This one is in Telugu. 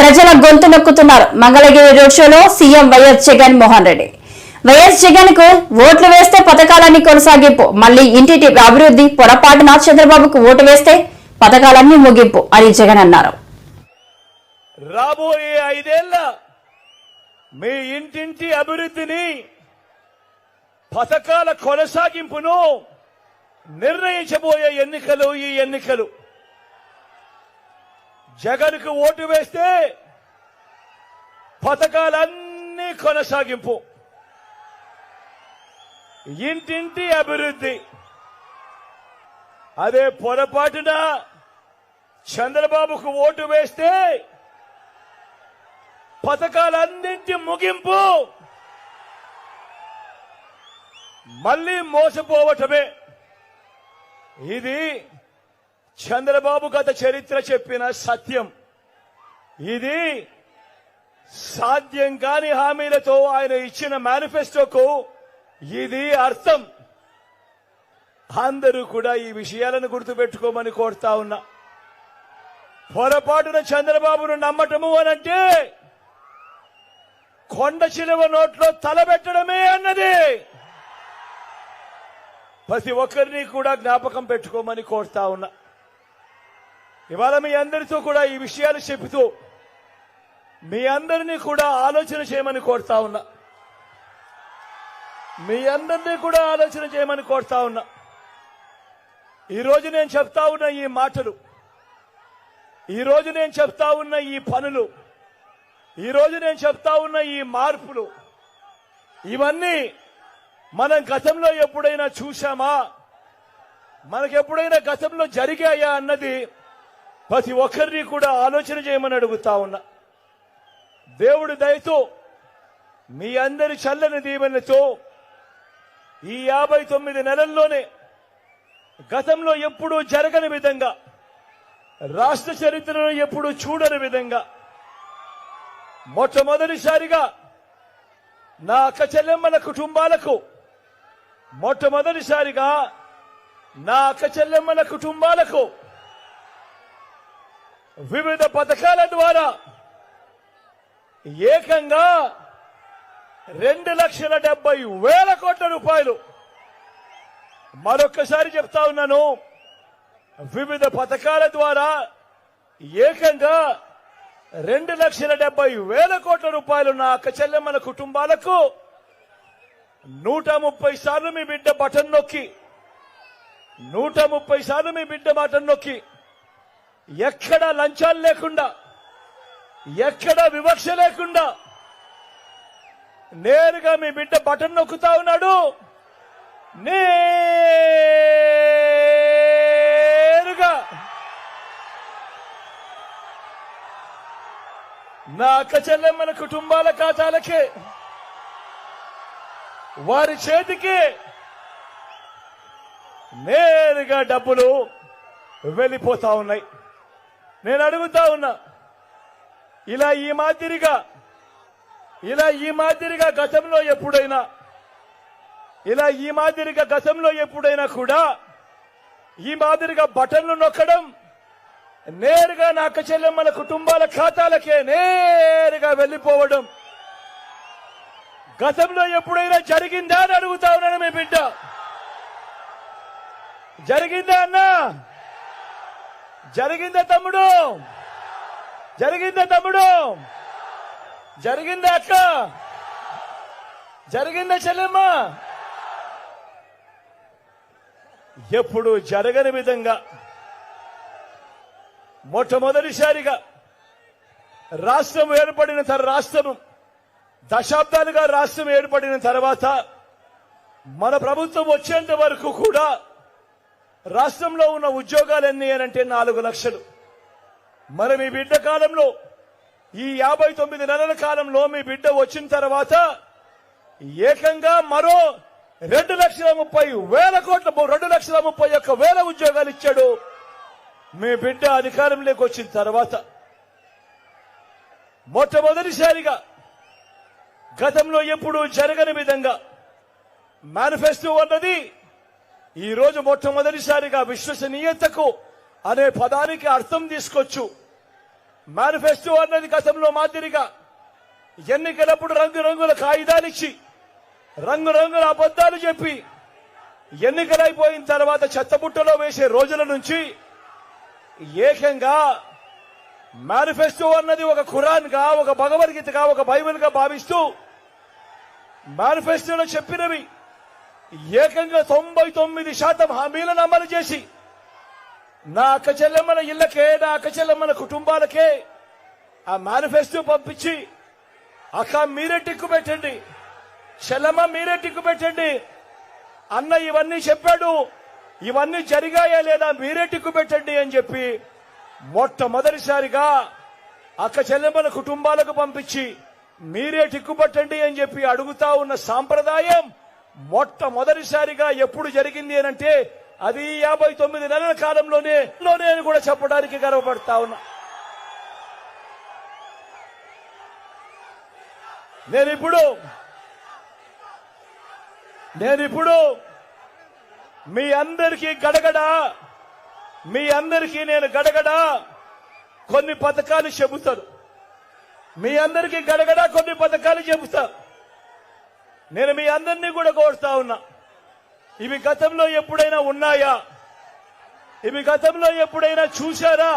ప్రజల గొంతు నొక్కుతున్నారు. మంగళగిరి రోడ్ షోలో CM YS Jagan Mohan Reddy. YS Jagan కు ఓట్లు వేస్తే పథకాలన్నీ కొనసాగింపు, మళ్లీ ఇంటింటి అభివృద్ధి, పొరపాటున చంద్రబాబుకు ఓటు వేస్తే పథకాలన్నీ ముగింపు అని జగన్ అన్నారు. రాబోయే 5 ఏళ్ల మీ ఇంటింటి అభివృద్ధిని, పథకాల కొనసాగింపును నిర్ణయించబోయే ఎన్నికలు ఈ ఎన్నికలు. జగన్కు ఓటు వేస్తే పథకాలన్నీ కొనసాగింపు, ఇంటింటి అభివృద్ధి. అదే పొరపాటున చంద్రబాబుకు ఓటు వేస్తే పథకాలన్నింటి ముగింపు, మళ్లీ మోసపోవటమే. ఇది చంద్రబాబు గత చరిత్ర చెప్పిన సత్యం. ఇది సాధ్యం కాని హామీలతో ఆయన ఇచ్చిన మేనిఫెస్టోకు ఇది అర్థం. అందరూ కూడా ఈ విషయాలను గుర్తుపెట్టుకోమని కోరుతా ఉన్నా. పొరపాటున చంద్రబాబును నమ్మటము అనంటే కొండ చిలువ నోట్లో తలబెట్టడమే అన్నది ప్రతి ఒక్కరిని కూడా జ్ఞాపకం పెట్టుకోమని కోరుతా ఉన్నా. ఇవాళ మీ అందరితో కూడా ఈ విషయాలు చెబుతూ మీ అందరినీ కూడా ఆలోచన చేయమని కోరుతా ఉన్నా. మీ అందరినీ కూడా ఆలోచన చేయమని కోరుతా ఉన్నా. ఈరోజు నేను చెప్తా ఉన్న ఈ మాటలు, ఈరోజు నేను చెప్తా ఉన్న ఈ పనులు, ఈరోజు నేను చెప్తా ఉన్న ఈ మార్పులు, ఇవన్నీ మనం గతంలో ఎప్పుడైనా చూశామా, మనకెప్పుడైనా గతంలో జరిగాయా అన్నది ప్రతి ఒక్కరిని కూడా ఆలోచన చేయమని అడుగుతా ఉన్నా. దేవుడి దయతో మీ అందరి చల్లని దీవెనలతో ఈ 59 నెలల్లోనే గతంలో ఎప్పుడూ జరగని విధంగా, రాష్ట్ర చరిత్రలో ఎప్పుడూ చూడని విధంగా మొట్టమొదటిసారిగా నా అక్క చెల్లెమ్మల కుటుంబాలకు, మొట్టమొదటిసారిగా నా అక్క చెల్లెమ్మల కుటుంబాలకు వివిధ పథకాల ద్వారా ఏకంగా 2,70,000 కోట్ల రూపాయలు. మరొక్కసారి చెప్తా ఉన్నాను, వివిధ పథకాల ద్వారా ఏకంగా 2,70,000 కోట్ల రూపాయలు నా అక్క చెల్లెమ్మల కుటుంబాలకు 130 సార్లు మీ బిడ్డ బటన్ నొక్కి, 130 సార్లు మీ బిడ్డ బటన్ నొక్కి, ఎక్కడ లంచాలు లేకుండా, ఎక్కడ వివక్ష లేకుండా నేరుగా మీ బిడ్డ బటన్ నొక్కుతా ఉన్నాడు. నేరుగా నా అక్క చెల్లెమ్మల కుటుంబాల ఖాతాలకే, వారి చేతికి నేరుగా డబ్బులు వెళ్ళిపోతా ఉన్నాయి. నేను అడుగుతా ఉన్నా, ఇలా ఈ మాదిరిగా గతంలో ఎప్పుడైనా కూడా ఈ మాదిరిగా బటన్లు నొక్కడం, నేరుగా నా అక్క చెల్లెమ్మల కుటుంబాల ఖాతాలకే నేరుగా వెళ్లిపోవడం గతంలో ఎప్పుడైనా జరిగిందా అని అడుగుతా ఉన్నాను. మీ బిడ్డ జరిగిందా అన్నా? జరిగిందా తమ్ముడు? జరిగిందా తమ్ముడు? జరిగిందా అక్క? జరిగిందా చెల్లెమ్మ? ఎప్పుడు జరగని విధంగా మొట్టమొదటిసారిగా దశాబ్దాలుగా రాష్ట్రం ఏర్పడిన తర్వాత మన ప్రభుత్వం వచ్చేంత వరకు కూడా రాష్ట్రంలో ఉన్న ఉద్యోగాలు ఎన్ని అనంటే 4 లక్షలు. మరి మీ బిడ్డ కాలంలో, ఈ 59 నెలల కాలంలో మీ బిడ్డ వచ్చిన తర్వాత ఏకంగా మరో 2,30,000 కోట్ల, 2,31,000 ఉద్యోగాలు ఇచ్చాడు మీ బిడ్డ అధికారంలోకి వచ్చిన తర్వాత. మొట్టమొదటిసారిగా గతంలో ఎప్పుడూ జరగని విధంగా మేనిఫెస్టో అన్నది ఈ రోజు మొట్టమొదటిసారిగా విశ్వసనీయతకు అనే పదానికి అర్థం తీసుకొచ్చు మేనిఫెస్టో అన్నది గతంలో మాదిరిగా ఎన్నికలప్పుడు రంగురంగుల కాగితాలిచ్చి రంగురంగుల అబద్ధాలు చెప్పి ఎన్నికలైపోయిన తర్వాత చెత్తబుట్టలో వేసే రోజుల నుంచి ఏకంగా మేనిఫెస్టో అన్నది ఒక ఖురాన్గా, ఒక భగవద్గీతగా, ఒక బైబిల్గా భావిస్తూ మేనిఫెస్టోలో చెప్పినవి ఏకంగా 99% హామీలను అమలు చేసి నా అక్క చెల్లెమ్మల ఇళ్లకే, నా అక్క చెల్లెమ్మల కుటుంబాలకే ఆ మేనిఫెస్టో పంపించి అక్క మీరే టిక్కు పెట్టండి, చెల్లెమ్మ మీరే టిక్కు పెట్టండి, అన్న ఇవన్నీ చెప్పాడు, ఇవన్నీ జరిగాయా లేదా మీరే టిక్కు పెట్టండి అని చెప్పి మొట్టమొదటిసారిగా అక్క చెల్లెమ్మల కుటుంబాలకు పంపించి మీరే టిక్కు పట్టండి అని చెప్పి అడుగుతా ఉన్న సాంప్రదాయం మొట్టమొదటిసారిగా ఎప్పుడు జరిగింది అనంటే అది 59 నెలల కాలంలోనే నేను కూడా చెప్పడానికి గర్వపడతా ఉన్నా. నేనిప్పుడు మీ అందరికీ నేను గడగడ కొన్ని పథకాలు చెబుతాను. మీ అందరికీ గడగడ కొన్ని పథకాలు చెబుతా. నేను మీ అందరినీ కూడా కోరుతా ఉన్నా, ఇవి గతంలో ఎప్పుడైనా ఉన్నాయా? ఇవి గతంలో ఎప్పుడైనా చూశారా?